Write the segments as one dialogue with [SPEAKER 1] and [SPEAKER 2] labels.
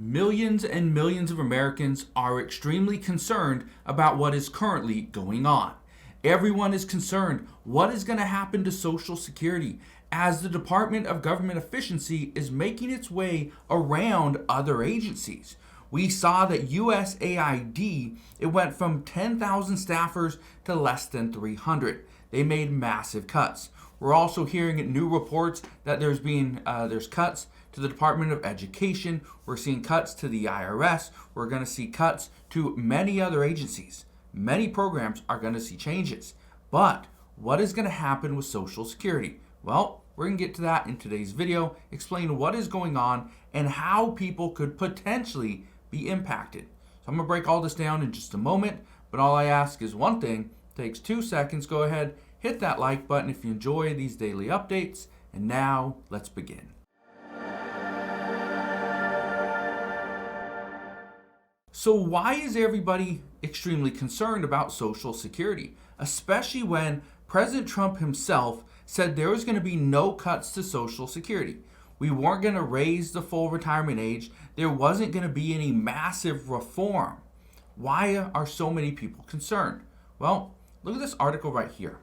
[SPEAKER 1] Millions and millions of Americans are extremely concerned about what is currently going on. Everyone is concerned what is going to happen to Social Security as the Department of Government Efficiency is making its way around other agencies. We saw that USAID, it went from 10,000 staffers to less than 300. They made massive cuts. We're also hearing new reports that there's cuts to the Department of Education. We're seeing cuts to the IRS. We're going to see cuts to many other agencies. Many programs are going to see changes. But what is going to happen with Social Security? Well, we're going to get to that in today's video, explain what is going on and how people could potentially be impacted. So I'm going to break all this down in just a moment, but all I ask is one thing. It takes 2 seconds. Go ahead, hit that like button if you enjoy these daily updates. And now let's begin. So why is everybody extremely concerned about Social Security, especially when President Trump himself said there was going to be no cuts to Social Security? We weren't going to raise the full retirement age. There wasn't going to be any massive reform. Why are so many people concerned? Well, look at this article right here.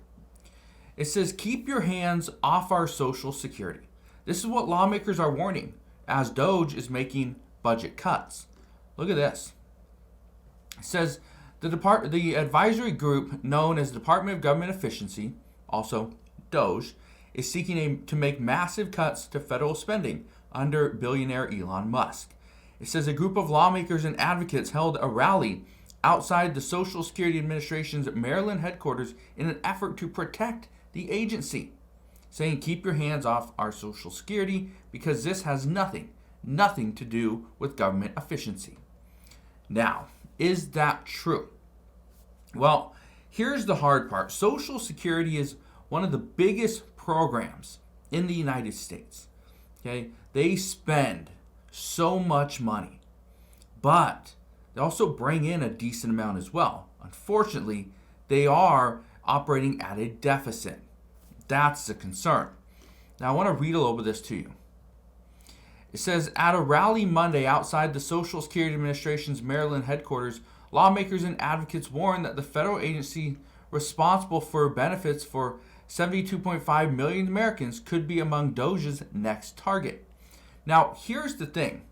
[SPEAKER 1] It says, keep your hands off our Social Security. This is what lawmakers are warning as DOGE is making budget cuts. Look at this. It says the advisory group known as Department of Government Efficiency, also DOGE, is seeking to make massive cuts to federal spending under billionaire Elon Musk. It says a group of lawmakers and advocates held a rally outside the Social Security Administration's Maryland headquarters in an effort to protect the agency, saying keep your hands off our Social Security because this has nothing to do with government efficiency. Now, is that true? Well, here's the hard part. Social Security is one of the biggest programs in the United States. Okay? They spend so much money, but they also bring in a decent amount as well. Unfortunately, they are operating at a deficit. That's the concern. Now, I want to read a little bit of this to you. It says, at a rally Monday outside the Social Security Administration's Maryland headquarters, lawmakers and advocates warned that the federal agency responsible for benefits for 72.5 million Americans could be among DOGE's next target. Now, here's the thing.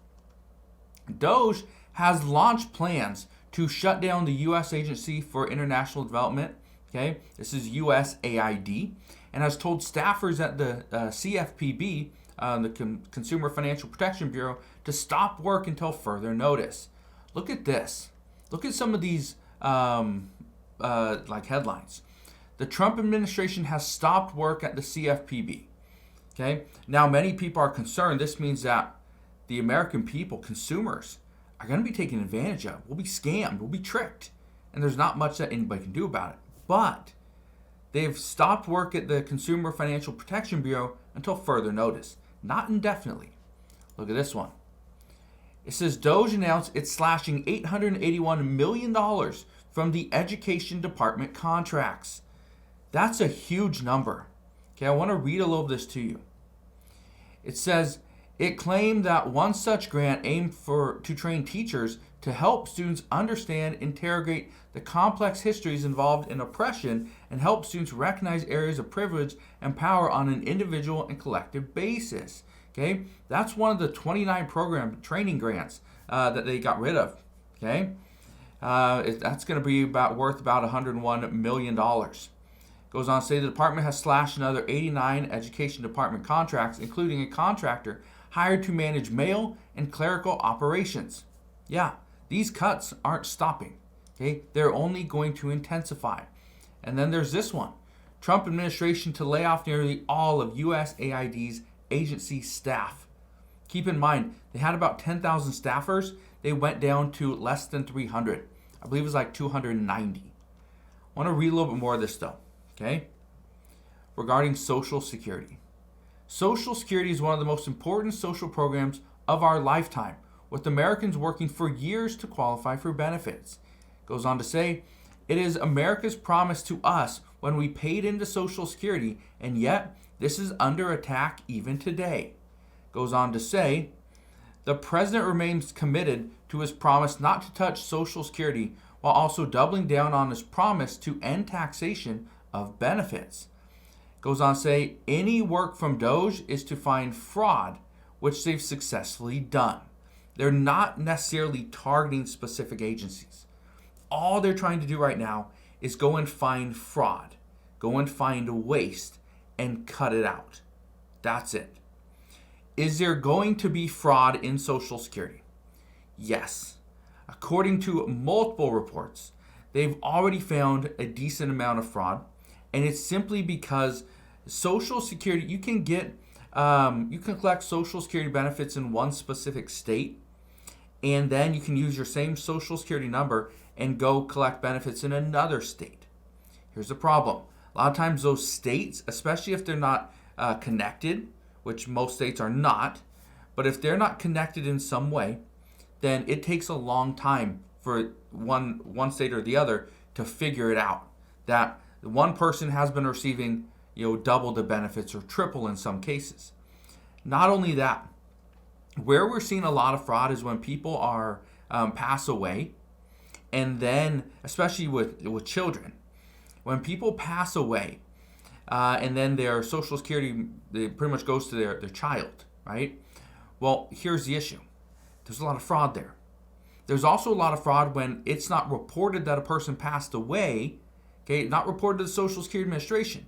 [SPEAKER 1] DOGE has launched plans to shut down the U.S. Agency for International Development. Okay, this is USAID, and has told staffers at the CFPB, the Consumer Financial Protection Bureau, to stop work until further notice. Look at this. Look at some of these like headlines. The Trump administration has stopped work at the CFPB. Okay. Now, many people are concerned. This means that the American people, consumers, are going to be taken advantage of. We'll be scammed. We'll be tricked. And there's not much that anybody can do about it. But they've stopped work at the Consumer Financial Protection Bureau until further notice. Not indefinitely. Look at this one. It says DOGE announced it's slashing $881 million from the Education Department contracts. That's a huge number. Okay, I want to read a little of this to you. It says it claimed that one such grant aimed to train teachers to help students understand, interrogate the complex histories involved in oppression, and help students recognize areas of privilege and power on an individual and collective basis. Okay, that's one of the 29 program training grants that they got rid of. Okay, that's going to be worth about $101 million. Goes on to say the department has slashed another 89 education department contracts, including a contractor hired to manage mail and clerical operations. Yeah, these cuts aren't stopping. Okay, they're only going to intensify. And then there's this one. Trump administration to lay off nearly all of USAID's agency staff. Keep in mind, they had about 10,000 staffers. They went down to less than 300. I believe it was like 290. I want to read a little bit more of this though. Okay? Regarding Social Security. Social Security is one of the most important social programs of our lifetime, with Americans working for years to qualify for benefits. Goes on to say, it is America's promise to us when we paid into Social Security, and yet this is under attack even today. Goes on to say, The president remains committed to his promise not to touch Social Security while also doubling down on his promise to end taxation of benefits. Goes on to say, any work from Doge is to find fraud, which they've successfully done. They're not necessarily targeting specific agencies. All they're trying to do right now is go and find fraud, go and find waste, and cut it out. That's it. Is there going to be fraud in Social Security? Yes. According to multiple reports, they've already found a decent amount of fraud, and it's simply because Social Security, you can collect Social Security benefits in one specific state, and then you can use your same Social Security number and go collect benefits in another state. Here's the problem. A lot of times those states, especially if they're not connected, which most states are not, but if they're not connected in some way, then it takes a long time for one state or the other to figure it out. That one person has been receiving, double the benefits or triple in some cases. Not only that, where we're seeing a lot of fraud is when people are pass away, and then especially with children, when people pass away, and then their Social Security pretty much goes to their child, right? Well, here's the issue. There's a lot of fraud there. There's also a lot of fraud when it's not reported that a person passed away, okay, not reported to the Social Security Administration,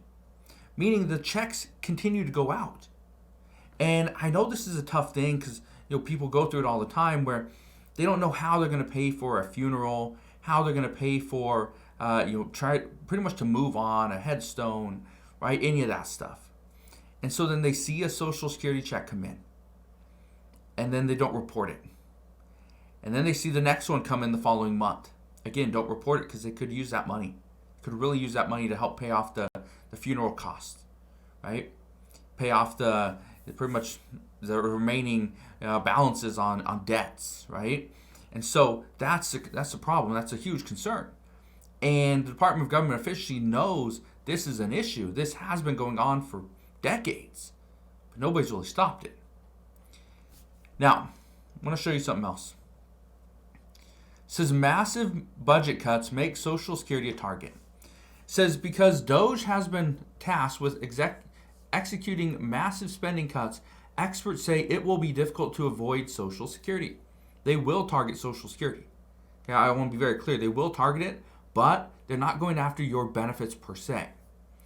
[SPEAKER 1] meaning the checks continue to go out. And I know this is a tough thing because people go through it all the time where they don't know how they're going to pay for a funeral, how they're going to pay for, try pretty much to move on, a headstone, right? Any of that stuff. And so then they see a Social Security check come in, and then they don't report it. And then they see the next one come in the following month. Again, don't report it because they could use that money. Could really use that money to help pay off the funeral costs, right? Pay off pretty much the remaining balances on debts, right? And so that's a problem. That's a huge concern. And the Department of Government Efficiency knows this is an issue. This has been going on for decades, but nobody's really stopped it. Now, I want to show you something else. It says massive budget cuts make Social Security a target. It says because Doge has been tasked with executing massive spending cuts, experts say it will be difficult to avoid Social Security. They will target Social Security. Okay, I want to be very clear. They will target it, but they're not going after your benefits per se.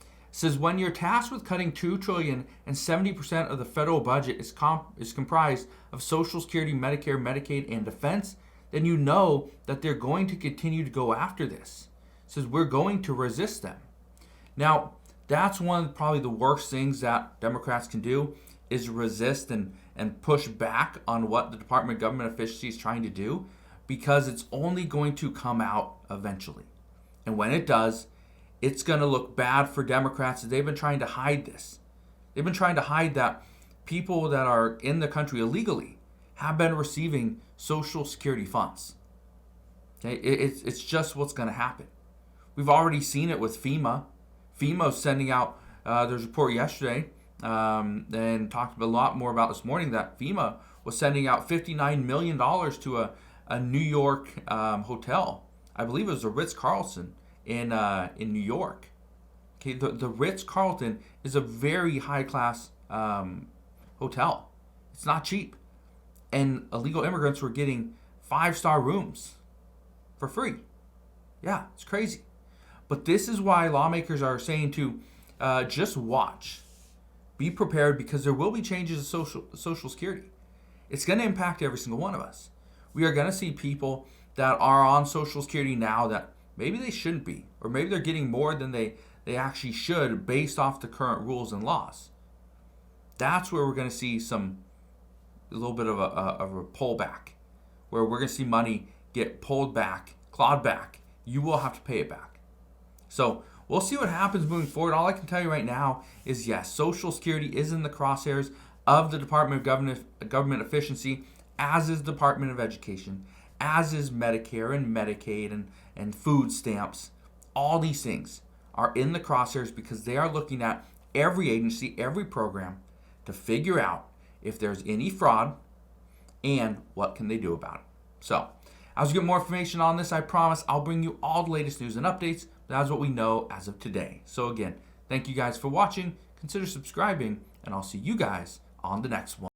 [SPEAKER 1] It says when you're tasked with cutting $2 trillion and 70% of the federal budget is comprised of Social Security, Medicare, Medicaid, and defense, then you know that they're going to continue to go after this. It says we're going to resist them. Now, that's one of probably the worst things that Democrats can do is resist and push back on what the Department of Government Efficiency is trying to do, because it's only going to come out eventually. And when it does, it's going to look bad for Democrats. They've been trying to hide this. They've been trying to hide that people that are in the country illegally have been receiving Social Security funds. Okay, it's just what's going to happen. We've already seen it with FEMA. FEMA is sending out, there's a report yesterday, and talked a lot more about this morning, that FEMA was sending out $59 million to a New York hotel. I believe it was the Ritz-Carlton in New York. Okay, the Ritz-Carlton is a very high-class hotel. It's not cheap. And illegal immigrants were getting 5-star rooms for free. Yeah, it's crazy. But this is why lawmakers are saying to just watch. Be prepared, because there will be changes to Social Security. It's going to impact every single one of us. We are going to see people that are on Social Security now that maybe they shouldn't be, or maybe they're getting more than they actually should based off the current rules and laws. That's where we're going to see a little bit of a pullback, where we're going to see money get pulled back, clawed back. You will have to pay it back. So we'll see what happens moving forward. All I can tell you right now is yes, Social Security is in the crosshairs of the Department of Government Efficiency, as is the Department of Education, as is Medicare and Medicaid and food stamps. All these things are in the crosshairs because they are looking at every agency, every program to figure out if there's any fraud, and what can they do about it. So, as we get more information on this, I promise I'll bring you all the latest news and updates. That's what we know as of today. So again, thank you guys for watching. Consider subscribing, and I'll see you guys on the next one.